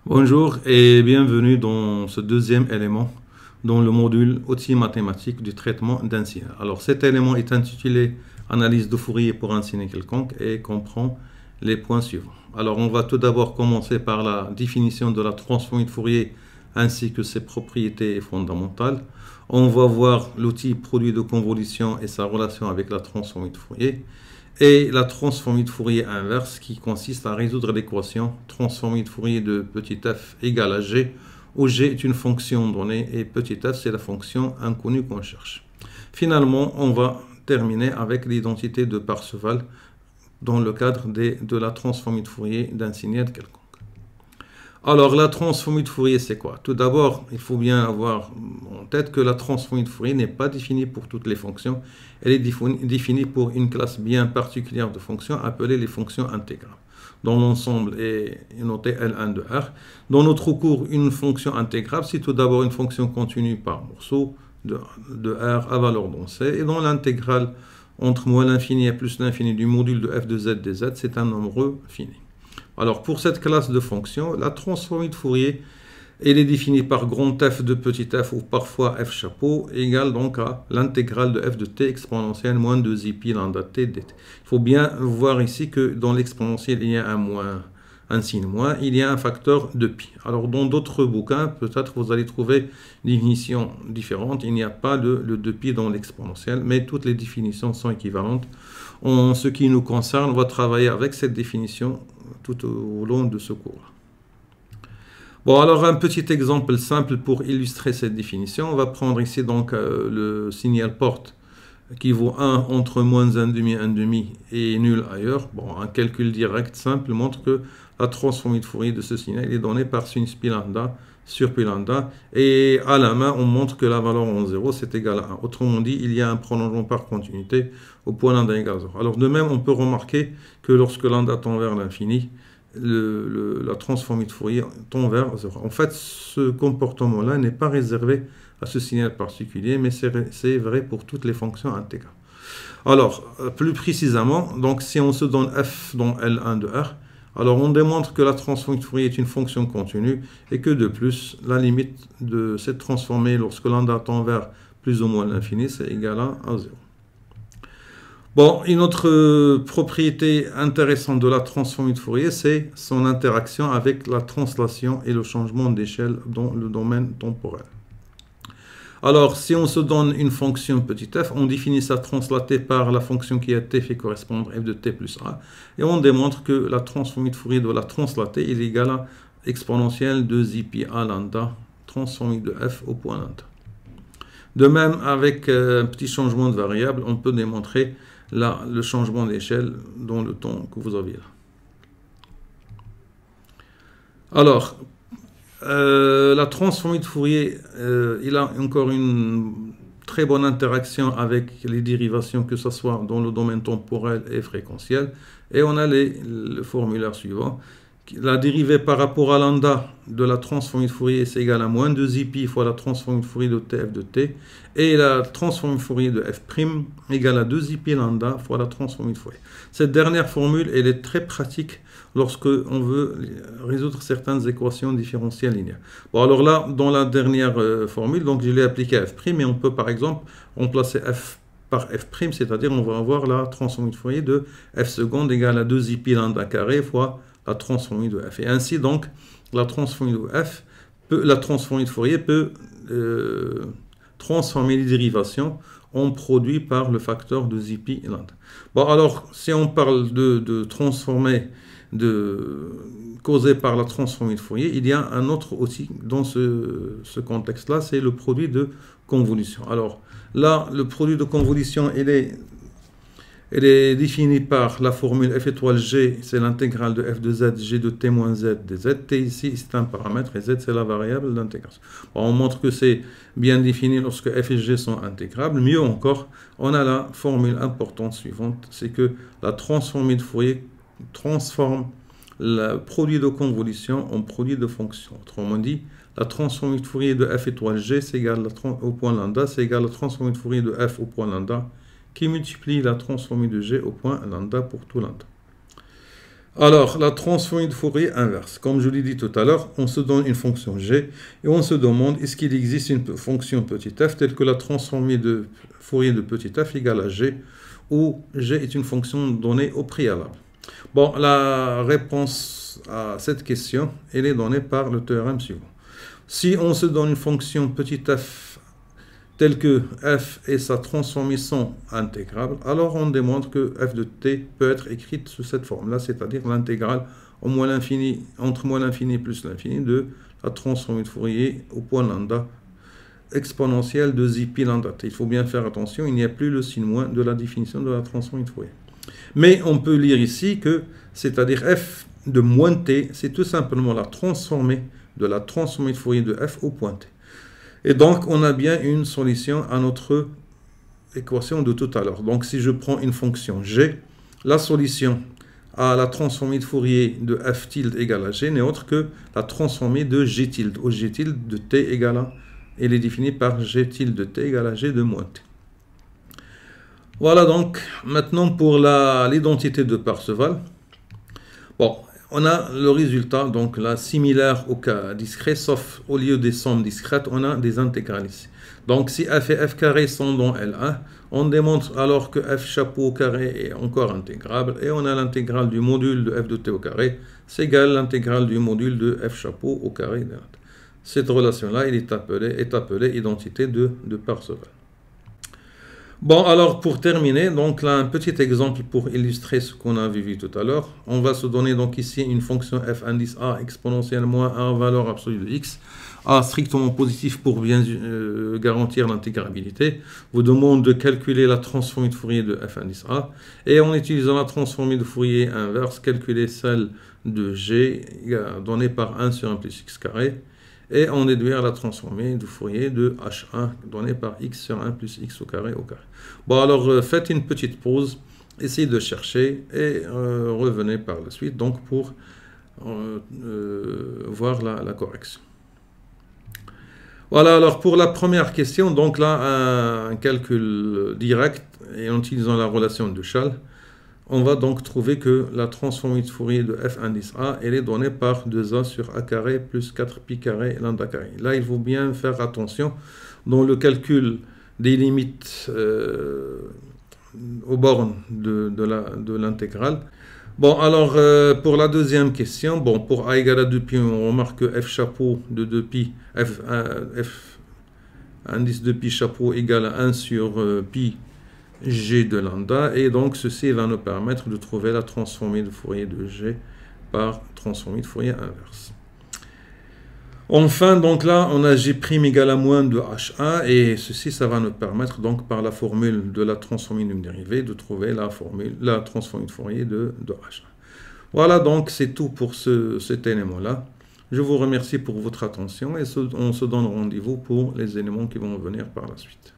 Bonjour et bienvenue dans ce deuxième élément dans le module outils mathématiques du traitement d'un signe. Alors cet élément est intitulé Analyse de Fourier pour un signe quelconque et comprend les points suivants. Alors on va tout d'abord commencer par la définition de la transformée de Fourier ainsi que ses propriétés fondamentales. On va voir l'outil produit de convolution et sa relation avec la transformée de Fourier. Et la transformée de Fourier inverse qui consiste à résoudre l'équation transformée de Fourier de petit f égale à g, où g est une fonction donnée et petit f c'est la fonction inconnue qu'on cherche. Finalement, on va terminer avec l'identité de Parseval dans le cadre de la transformée de Fourier d'un signal quelconque. Alors, la transformée de Fourier, c'est quoi? Tout d'abord, il faut bien avoir en tête que la transformée de Fourier n'est pas définie pour toutes les fonctions. Elle est définie pour une classe bien particulière de fonctions appelée les fonctions intégrales, dont l'ensemble est noté L1 de R. Dans notre cours, une fonction intégrable, c'est tout d'abord une fonction continue par morceau de R à valeur dans C, et dans l'intégrale entre moins l'infini et plus l'infini du module de f de z dz, c'est un nombre fini. Alors, pour cette classe de fonctions, la transformée de Fourier, elle est définie par grand f de petit f ou parfois f chapeau, égale donc à l'intégrale de f de t exponentielle moins 2 pi lambda t dt. Il faut bien voir ici que dans l'exponentielle, il y a un moins, un signe moins, il y a un facteur de pi. Alors, dans d'autres bouquins, peut-être vous allez trouver une définition différente. Il n'y a pas le 2pi dans l'exponentielle, mais toutes les définitions sont équivalentes. En ce qui nous concerne, on va travailler avec cette définition tout au long de ce cours. Bon, alors un petit exemple simple pour illustrer cette définition. On va prendre ici donc le signal porte qui vaut 1 entre moins 1,5 et nul ailleurs. Bon, un calcul direct simple montre que la transformée de Fourier de ce signal est donnée par sinus pi lambda sur pi lambda. Et à la main, on montre que la valeur en 0, c'est égal à 1. Autrement dit, il y a un prolongement par continuité au point lambda égale 0. Alors de même, on peut remarquer que lorsque lambda tend vers l'infini, la transformée de Fourier tend vers 0. En fait, ce comportement-là n'est pas réservé à ce signal particulier, mais c'est vrai pour toutes les fonctions intégrales. Alors, plus précisément, donc si on se donne f dans L1 de R, alors on démontre que la transformée de Fourier est une fonction continue et que de plus, la limite de cette transformée lorsque lambda tend vers plus ou moins l'infini, c'est égal à 0. Bon, une autre propriété intéressante de la transformée de Fourier, c'est son interaction avec la translation et le changement d'échelle dans le domaine temporel. Alors, si on se donne une fonction petit f, on définit ça translatée par la fonction qui à t fait correspondre f de t plus a, et on démontre que la transformée de Fourier de la translatée est égale à exponentielle de pi a lambda, transformée de f au point lambda. De même, avec un petit changement de variable, on peut démontrer là le changement d'échelle dans le temps que vous avez là. Alors, la transformée de Fourier, il a encore une très bonne interaction avec les dérivations, que ce soit dans le domaine temporel et fréquentiel. Et on a le formulaire suivant. La dérivée par rapport à lambda de la transformée de Fourier, c'est égal à moins 2 pi fois la transformée de Fourier de f de t. Et la transformée de Fourier de f' égale à 2 pi lambda fois la transformée de Fourier. Cette dernière formule, elle est très pratique lorsque on veut résoudre certaines équations différentielles linéaires. Bon, alors là, dans la dernière formule, donc je l'ai appliqué à f', mais on peut par exemple remplacer f par f', c'est-à-dire on va avoir la transformée de Fourier de f seconde égale à 2 pi lambda carré fois la transformée de f. Et ainsi, donc, la transformée de Fourier peut transformer les dérivations en produit par le facteur de pi lambda. Bon, alors, si on parle de transformer, causé par la transformée de Fourier, il y a un autre aussi dans ce contexte-là, c'est le produit de convolution. Alors, là, le produit de convolution, il est définie par la formule f étoile g, c'est l'intégrale de f de z, g de t moins z de z. T ici, c'est un paramètre et z, c'est la variable d'intégration. On montre que c'est bien défini lorsque f et g sont intégrables. Mieux encore, on a la formule importante suivante, c'est que la transformée de Fourier transforme le produit de convolution en produit de fonction. Autrement dit, la transformée de Fourier de f étoile g, c'est égal au point lambda, c'est égal à la transformée de Fourier de f au point lambda, qui multiplie la transformée de g au point lambda pour tout lambda. Alors, la transformée de Fourier inverse. Comme je l'ai dit tout à l'heure, on se donne une fonction g et on se demande est-ce qu'il existe une fonction petit f telle que la transformée de Fourier de petit f égale à g, où g est une fonction donnée au préalable. Bon, la réponse à cette question, elle est donnée par le théorème suivant. Si on se donne une fonction petit f telle que f et sa transformée sont intégrables, alors on démontre que f de t peut être écrite sous cette forme-là, c'est-à-dire l'intégrale entre moins l'infini plus l'infini de la transformée de Fourier au point lambda exponentielle de zi pi lambda t. Il faut bien faire attention, il n'y a plus le signe moins de la définition de la transformée de Fourier. Mais on peut lire ici que, c'est-à-dire f de moins t, c'est tout simplement la transformée de la transformée de Fourier de f au point t. Et donc, on a bien une solution à notre équation de tout à l'heure. Donc, si je prends une fonction g, la solution à la transformée de Fourier de f tilde égale à g n'est autre que la transformée de g tilde, où g tilde de t égale à, elle est définie par g tilde de t égale à g de moins t. Voilà donc, maintenant pour l'identité de Parseval. Bon, on a le résultat, donc là, similaire au cas discret, sauf au lieu des sommes discrètes, on a des intégrales ici. Donc si f et f carré sont dans L1, on démontre alors que f chapeau au carré est encore intégrable, et on a l'intégrale du module de f de t au carré, c'est égal à l'intégrale du module de f chapeau au carré. Cette relation-là, elle est appelée identité de Parseval. Bon, alors pour terminer, donc là un petit exemple pour illustrer ce qu'on a vu tout à l'heure. On va se donner donc ici une fonction f indice a exponentielle moins a valeur absolue de x, a strictement positif pour bien garantir l'intégrabilité. Vous demande de calculer la transformée de Fourier de f indice a, et en utilisant la transformée de Fourier inverse, calculer celle de g donnée par 1 sur 1 plus x carré, et en déduire la transformée de Fourier de h1 donnée par x sur 1 plus x au carré au carré. Bon, alors faites une petite pause, essayez de chercher et revenez par la suite donc pour voir la correction. Voilà, alors pour la première question, donc là un calcul direct et en utilisant la relation de Schall, on va donc trouver que la transformée de Fourier de f indice a, elle est donnée par 2a sur a carré plus 4pi carré lambda carré. Là, il faut bien faire attention dans le calcul des limites aux bornes de l'intégrale. Bon, alors pour la deuxième question, bon, pour a égale à 2pi, on remarque que f chapeau de 2pi, f indice de pi chapeau égale à 1 sur pi g de lambda, et donc ceci va nous permettre de trouver la transformée de Fourier de g par transformée de Fourier inverse. Enfin, donc là, on a g' égale à moins de h1, et ceci, ça va nous permettre, donc par la formule de la transformée d'une dérivée, de trouver la transformée de Fourier de h1. Voilà, donc c'est tout pour cet élément-là. Je vous remercie pour votre attention, et on se donne rendez-vous pour les éléments qui vont venir par la suite.